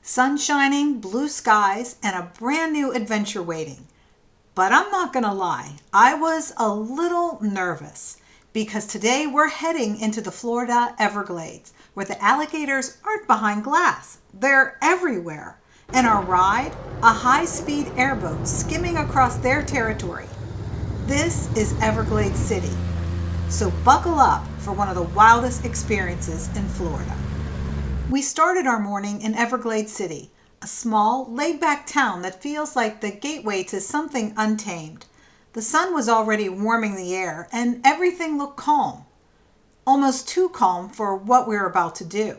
sun shining, blue skies, and a brand new adventure waiting. But I'm not gonna lie, I was a little nervous because today we're heading into the Florida Everglades where the alligators aren't behind glass. They're everywhere. And our ride, a high-speed airboat skimming across their territory. This is Everglades City. So buckle up for one of the wildest experiences in Florida. We started our morning in Everglades City, a small, laid-back town that feels like the gateway to something untamed. The sun was already warming the air, and everything looked calm. Almost too calm for what we were about to do.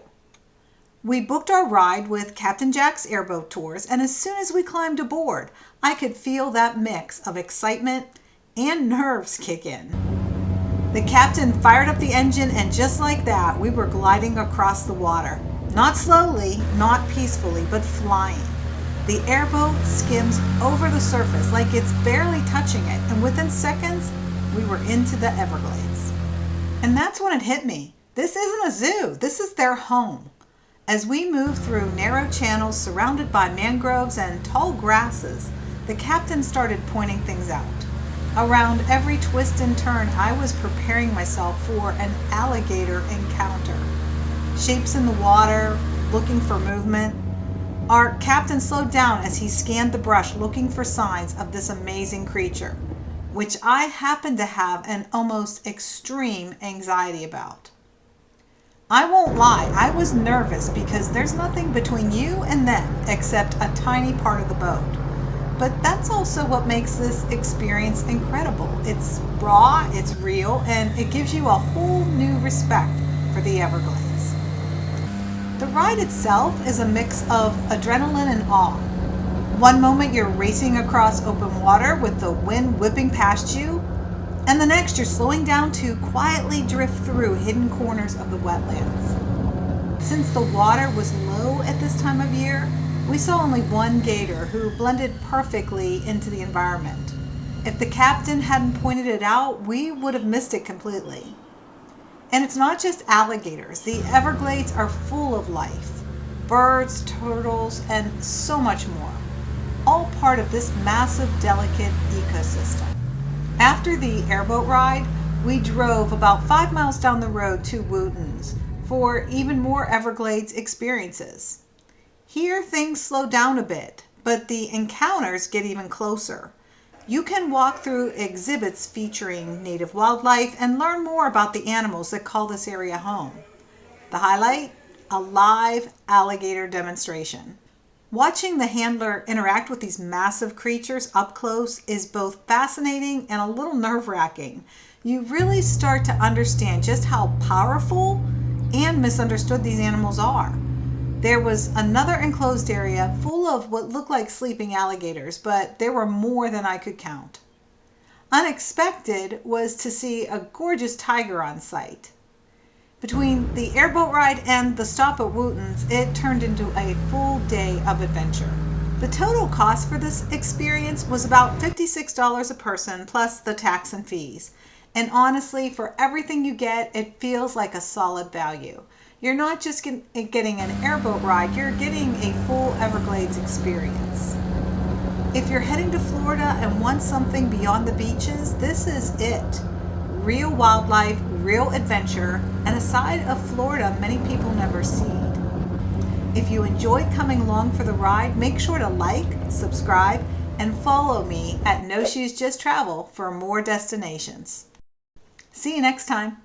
We booked our ride with Captain Jack's Airboat Tours, and as soon as we climbed aboard, I could feel that mix of excitement and nerves kick in. The captain fired up the engine, and just like that, we were gliding across the water. Not slowly, not peacefully, but flying. The airboat skims over the surface like it's barely touching it, and within seconds, we were into the Everglades. And that's when it hit me. This isn't a zoo, this is their home. As we moved through narrow channels surrounded by mangroves and tall grasses, the captain started pointing things out. Around every twist and turn, I was preparing myself for an alligator encounter. Shapes in the water, looking for movement. Our captain slowed down as he scanned the brush looking for signs of this amazing creature, which I happened to have an almost extreme anxiety about. I won't lie, I was nervous because there's nothing between you and them except a tiny part of the boat. But that's also what makes this experience incredible. It's raw, it's real, and it gives you a whole new respect for the Everglades. The ride itself is a mix of adrenaline and awe. One moment you're racing across open water with the wind whipping past you, and the next you're slowing down to quietly drift through hidden corners of the wetlands. Since the water was low at this time of year, we saw only one gator who blended perfectly into the environment. If the captain hadn't pointed it out, we would have missed it completely. And it's not just alligators. The Everglades are full of life. Birds, turtles, and so much more. All part of this massive, delicate ecosystem. After the airboat ride, we drove about 5 miles down the road to Wooten's for even more Everglades experiences. Here things slow down a bit, but the encounters get even closer. You can walk through exhibits featuring native wildlife and learn more about the animals that call this area home. The highlight? A live alligator demonstration. Watching the handler interact with these massive creatures up close is both fascinating and a little nerve-wracking. You really start to understand just how powerful and misunderstood these animals are. There was another enclosed area full of what looked like sleeping alligators, but there were more than I could count. Unexpected was to see a gorgeous tiger on site. Between the airboat ride and the stop at Wooten's, it turned into a full day of adventure. The total cost for this experience was about $56 a person plus the tax and fees. And honestly, for everything you get, it feels like a solid value. You're not just getting an airboat ride, you're getting a full Everglades experience. If you're heading to Florida and want something beyond the beaches, this is it. Real wildlife, real adventure, and a side of Florida many people never see. If you enjoyed coming along for the ride, make sure to like, subscribe, and follow me at No Shoes Just Travel for more destinations. See you next time.